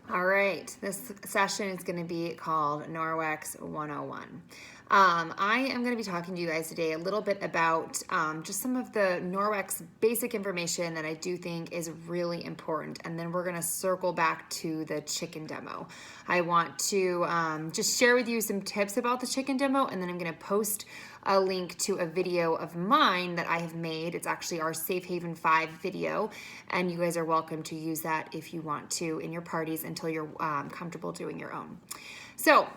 All right, this session is going to be called Norwex 101. I am going to be talking to you guys today a little bit about just some of the Norwex basic information that I do think is really important, and then we're going to circle back to the chicken demo. I want to just share with you some tips about the chicken demo, and then I'm going to post a link to a video of mine that I have made. It's actually our Safe Haven 5 video, and you guys are welcome to use that if you want to in your parties until you're comfortable doing your own. So,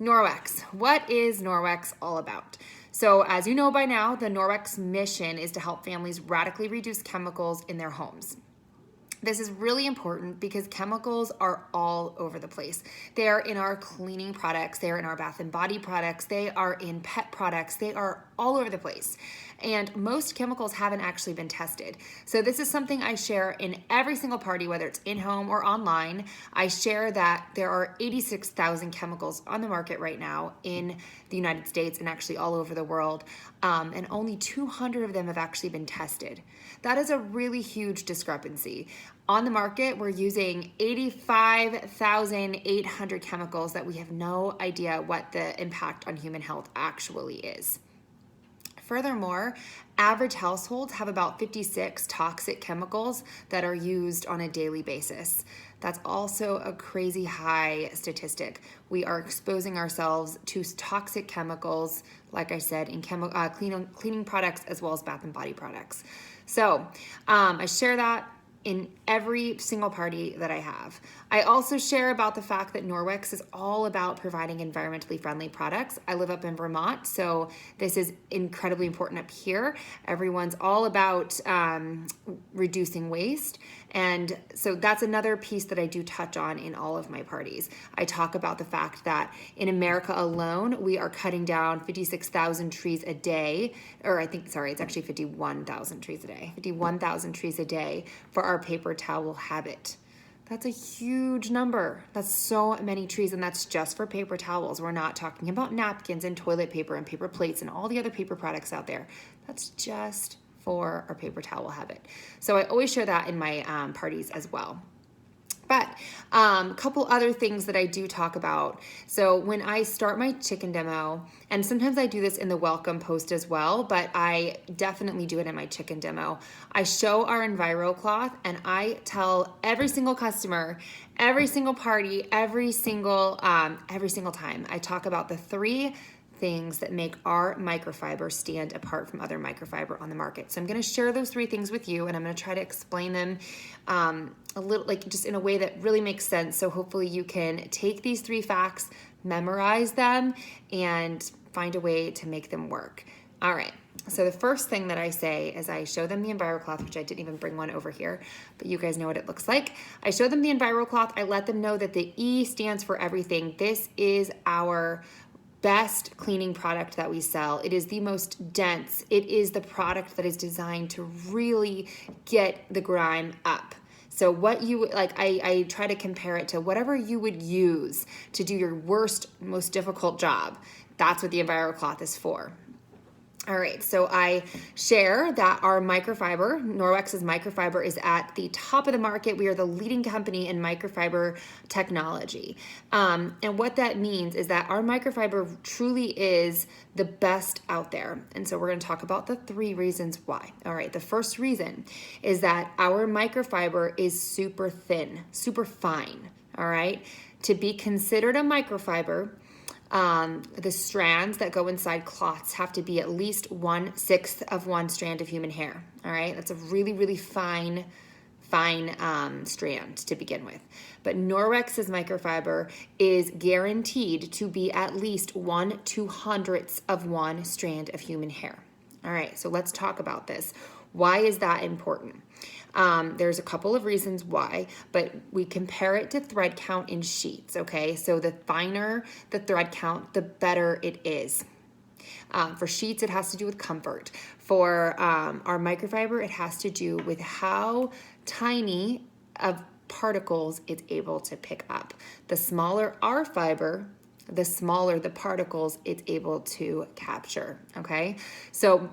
Norwex. What is Norwex all about? So, as you know by now, the Norwex mission is to help families radically reduce chemicals in their homes. This is really important because chemicals are all over the place. They are in our cleaning products, they are in our bath and body products, they are in pet products, they are all over the place. And most chemicals haven't actually been tested. So this is something I share in every single party, whether it's in-home or online. I share that there are 86,000 chemicals on the market right now in the United States and actually all over the world, and only 200 of them have actually been tested. That is a really huge discrepancy. On the market, we're using 85,800 chemicals that we have no idea what the impact on human health actually is. Furthermore, average households have about 56 toxic chemicals that are used on a daily basis. That's also a crazy high statistic. We are exposing ourselves to toxic chemicals, like I said, in cleaning products as well as bath and body products. So I share that in every single party that I have. I also share about the fact that Norwex is all about providing environmentally friendly products. I live up in Vermont, so this is incredibly important up here. Everyone's all about reducing waste. And so that's another piece that I do touch on in all of my parties. I talk about the fact that in America alone, we are cutting down 56,000 trees a day, or it's actually 51,000 trees a day, 51,000 trees a day for our paper towel habit. That's a huge number. That's so many trees, and that's just for paper towels. We're not talking about napkins and toilet paper and paper plates and all the other paper products out there. That's just for our paper towel habit. So I always share that in my parties as well. But a couple other things that I do talk about. So when I start my chicken demo, and sometimes I do this in the welcome post as well, but I definitely do it in my chicken demo. I show our EnviroCloth and I tell every single customer, every single party, every single time, I talk about the three things that make our microfiber stand apart from other microfiber on the market. So I'm going to share those three things with you, and I'm going to try to explain them a little, like just in a way that really makes sense. So hopefully you can take these three facts, memorize them, and find a way to make them work. All right. So the first thing that I say is I show them the EnviroCloth, which I didn't even bring one over here, but you guys know what it looks like. I show them the EnviroCloth. I let them know that the E stands for everything. This is our best cleaning product that we sell. It is the most dense. It is the product that is designed to really get the grime up. So what you like, I try to compare it to whatever you would use to do your worst, most difficult job. That's what the EnviroCloth is for. All right, so I share that our microfiber, Norwex's microfiber, is at the top of the market. We are the leading company in microfiber technology. And what that means is that our microfiber truly is the best out there. And so we're going to talk about the three reasons why. All right, the first reason is that our microfiber is super thin, super fine. All right, to be considered a microfiber, the strands that go inside cloths have to be at least 1/6 of one strand of human hair. All right, that's a really, really fine strand to begin with. But Norwex's microfiber is guaranteed to be at least 1/200th of one strand of human hair. All right, so let's talk about this. Why is that important? There's a couple of reasons why, but we compare it to thread count in sheets, okay? So the finer the thread count, the better it is. For sheets, it has to do with comfort. For our microfiber, it has to do with how tiny of particles it's able to pick up. The smaller our fiber, the smaller the particles it's able to capture, okay? So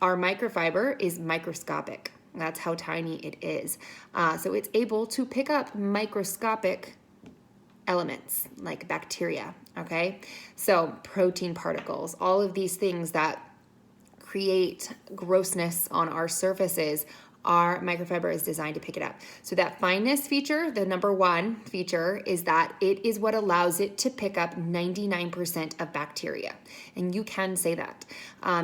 our microfiber is microscopic. That's how tiny it is. So it's able to pick up microscopic elements like bacteria, okay? So protein particles, all of these things that create grossness on our surfaces, our microfiber is designed to pick it up. So that fineness feature, the number one feature, is that it is what allows it to pick up 99% of bacteria. And you can say that.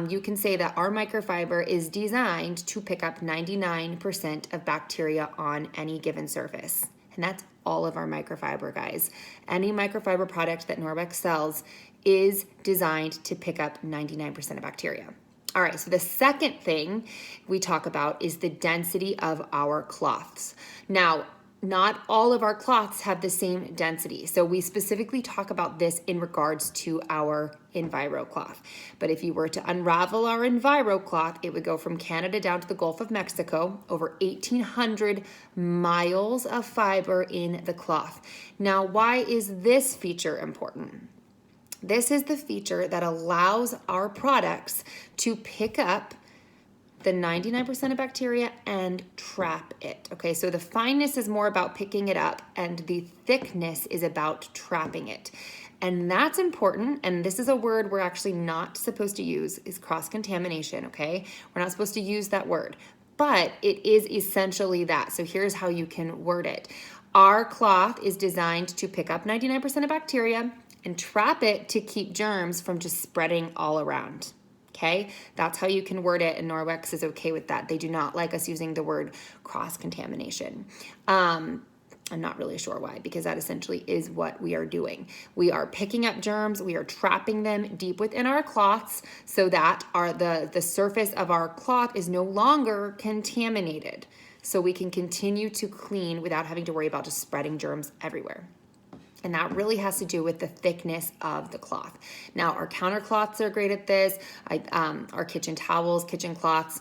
You can say that our microfiber is designed to pick up 99% of bacteria on any given surface. And that's all of our microfiber, guys. Any microfiber product that Norwex sells is designed to pick up 99% of bacteria. All right, so the second thing we talk about is the density of our cloths. Now, not all of our cloths have the same density. So we specifically talk about this in regards to our Enviro cloth. But if you were to unravel our Enviro cloth, it would go from Canada down to the Gulf of Mexico, over 1,800 miles of fiber in the cloth. Now, why is this feature important? This is the feature that allows our products to pick up the 99% of bacteria and trap it. Okay, so the fineness is more about picking it up and the thickness is about trapping it. And that's important, and this is a word we're actually not supposed to use, is cross-contamination, okay? We're not supposed to use that word, but it is essentially that. So here's how you can word it. Our cloth is designed to pick up 99% of bacteria and trap it to keep germs from just spreading all around. Okay, that's how you can word it, and Norwex is okay with that. They do not like us using the word cross-contamination. I'm not really sure why, because that essentially is what we are doing. We are picking up germs, we are trapping them deep within our cloths so that the surface of our cloth is no longer contaminated. So we can continue to clean without having to worry about just spreading germs everywhere. And that really has to do with the thickness of the cloth. Now, our counter cloths are great at this. Our kitchen towels, kitchen cloths,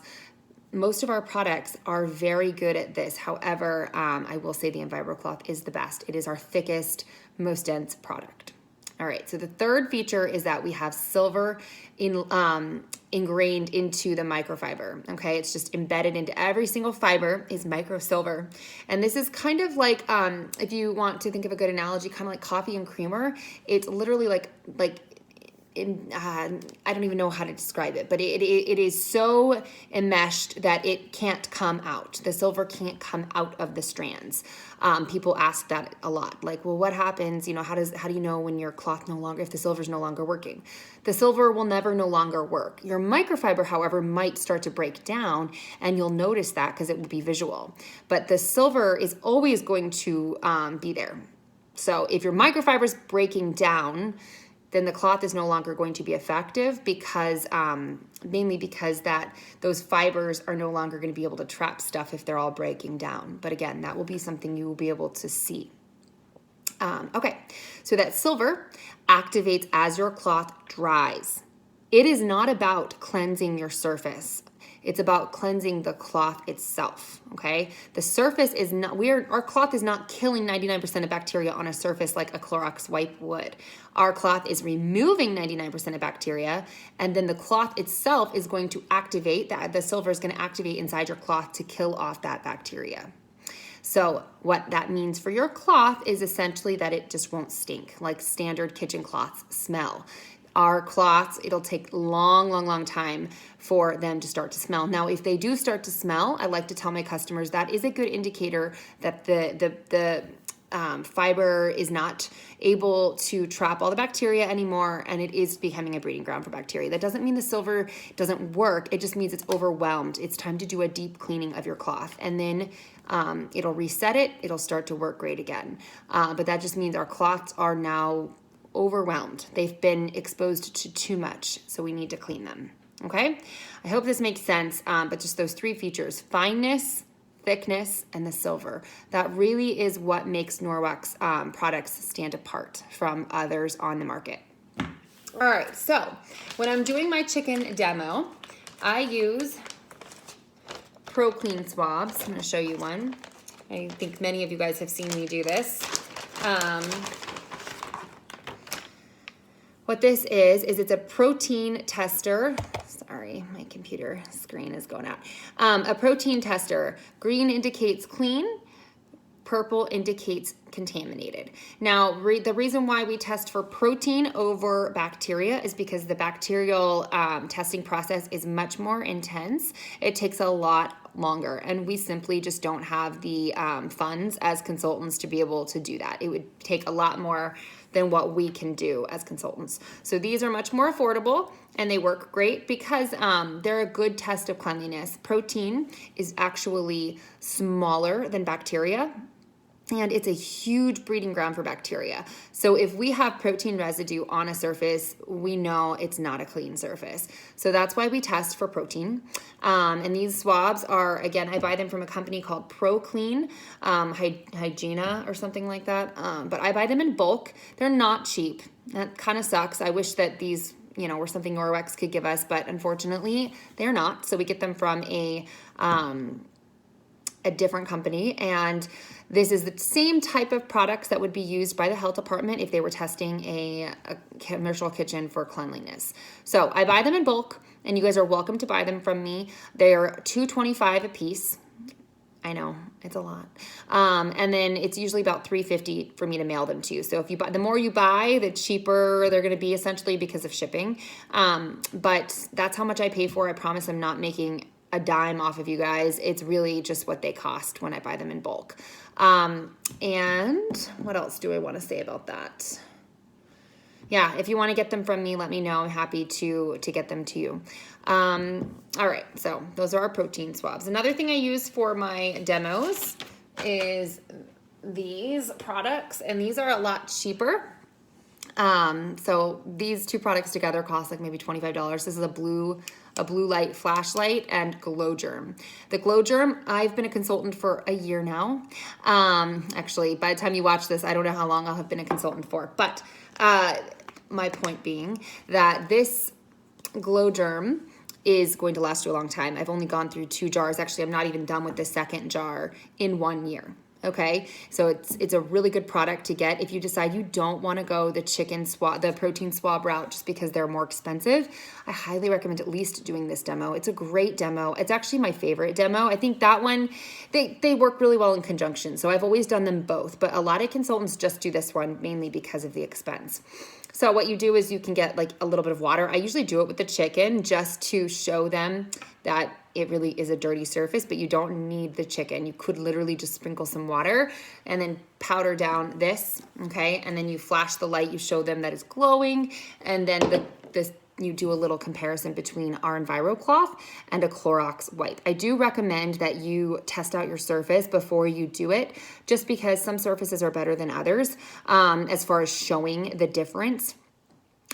most of our products are very good at this. However, I will say the Enviro cloth is the best. It is our thickest, most dense product. All right, so the third feature is that we have silver ingrained into the microfiber, okay? It's just embedded into every single fiber is micro silver. And this is kind of like, if you want to think of a good analogy, kind of like coffee and creamer. It's literally like I don't even know how to describe it, but it is so enmeshed that it can't come out. The silver can't come out of the strands. People ask that a lot, like, well, what happens? You know, how do you know when your cloth if the silver's no longer working? The silver will never no longer work. Your microfiber, however, might start to break down, and you'll notice that because it will be visual. But the silver is always going to be there. So if your microfiber is breaking down, then the cloth is no longer going to be effective because mainly because those fibers are no longer going to be able to trap stuff if they're all breaking down. But again, that will be something you will be able to see. Okay, so that silver activates as your cloth dries. It is not about cleansing your surface. It's about cleansing the cloth itself, okay? The surface is not, our cloth is not killing 99% of bacteria on a surface like a Clorox wipe would. Our cloth is removing 99% of bacteria, and then the cloth itself is going to activate, the silver is going to activate inside your cloth to kill off that bacteria. So what that means for your cloth is essentially that it just won't stink like standard kitchen cloths smell. Our cloths, it'll take long time for them to start to smell. Now, if they do start to smell, I like to tell my customers that is a good indicator that the fiber is not able to trap all the bacteria anymore, and it is becoming a breeding ground for bacteria. That doesn't mean the silver doesn't work. It just means it's overwhelmed. It's time to do a deep cleaning of your cloth, and then it'll reset it. It'll start to work great again. But that just means our cloths are now overwhelmed. They've been exposed to too much, so we need to clean them. Okay? I hope this makes sense, but just those three features, fineness, thickness, and the silver. That really is what makes Norwex products stand apart from others on the market. All right, so when I'm doing my chicken demo, I use Pro Clean swabs. I'm going to show you one. I think many of you guys have seen me do this. What this is it's a protein tester. Sorry, my computer screen is going out. A protein tester. Green indicates clean, purple indicates contaminated. Now, the reason why we test for protein over bacteria is because the bacterial testing process is much more intense. It takes a lot longer, and we simply just don't have the funds as consultants to be able to do that. It would take a lot more than what we can do as consultants. So these are much more affordable, and they work great because they're a good test of cleanliness. Protein is actually smaller than bacteria, and it's a huge breeding ground for bacteria. So if we have protein residue on a surface, we know it's not a clean surface. So that's why we test for protein. And these swabs are, again, I buy them from a company called ProClean, Hygiena or something like that. But I buy them in bulk. They're not cheap. That kind of sucks. I wish that these, were something Norwex could give us, but unfortunately they're not. So we get them from a different company, and this is the same type of products that would be used by the health department if they were testing a commercial kitchen for cleanliness. So I buy them in bulk, and you guys are welcome to buy them from me. They're $2.25 a piece. I know, it's a lot. And then it's usually about $3.50 for me to mail them to you. So if you buy, the more you buy, the cheaper they're going to be, essentially, because of shipping. But that's how much I pay for. I promise I'm not making a dime off of you guys. It's really just what they cost when I buy them in bulk. And what else do I want to say about that? Yeah, if you want to get them from me, let me know. I'm happy to get them to you. All right, so those are our protein swabs. Another thing I use for my demos is these products, and these are a lot cheaper. So these two products together cost like maybe $25. This is a blue light flashlight and glow germ. The glow germ, I've been a consultant for a year now. Actually, by the time you watch this, I don't know how long I'll have been a consultant for, but my point being that this glow germ is going to last you a long time. I've only gone through 2 jars. Actually, I'm not even done with the second jar in 1 year. Okay, so it's a really good product to get if you decide you don't want to go the protein swab route just because they're more expensive. I highly recommend at least doing this demo. It's a great demo. It's actually my favorite demo. I think that one, they work really well in conjunction. So I've always done them both, but a lot of consultants just do this one mainly because of the expense. So what you do is you can get like a little bit of water. I usually do it with the chicken just to show them that it really is a dirty surface, but you don't need the chicken. You could literally just sprinkle some water and then powder down this, okay? And then you flash the light, you show them that it's glowing, and then you do a little comparison between our EnviroCloth and a Clorox wipe. I do recommend that you test out your surface before you do it, just because some surfaces are better than others as far as showing the difference.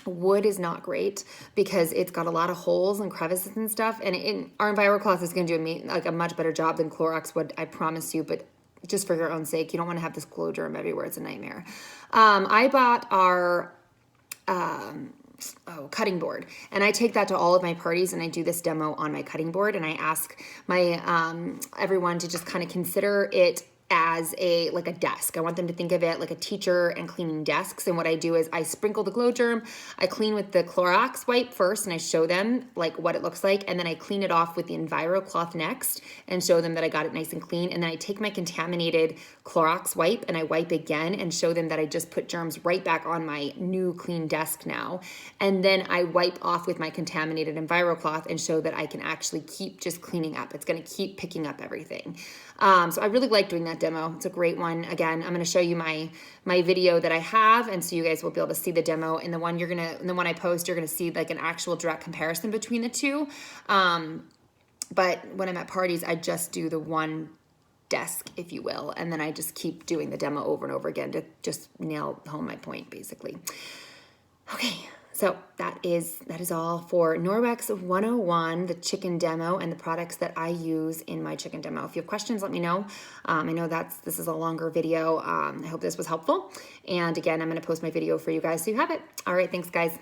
Wood is not great because it's got a lot of holes and crevices and stuff, and our EnviroCloth is going to do a much better job than Clorox would, I promise you, but just for your own sake, you don't want to have this glow germ everywhere. It's a nightmare. I bought our cutting board, and I take that to all of my parties, and I do this demo on my cutting board, and I ask my everyone to just kind of consider it as a desk. I want them to think of it like a teacher and cleaning desks. And what I do is I sprinkle the glow germ, I clean with the Clorox wipe first, and I show them like what it looks like, and then I clean it off with the EnviroCloth next and show them that I got it nice and clean. And then I take my contaminated Clorox wipe and I wipe again and show them that I just put germs right back on my new clean desk now. And then I wipe off with my contaminated EnviroCloth and show that I can actually keep just cleaning up. It's going to keep picking up everything. So I really like doing that demo. It's a great one. Again, I'm going to show you my video that I have, and so you guys will be able to see the demo. And the one I post, you're gonna see like an actual direct comparison between the two. But when I'm at parties, I just do the one desk, if you will, and then I just keep doing the demo over and over again to just nail home my point, basically. Okay. So that is all for Norwex 101, the chicken demo, and the products that I use in my chicken demo. If you have questions, let me know. I know this is a longer video. I hope this was helpful. And again, I'm going to post my video for you guys so you have it. All right, thanks, guys.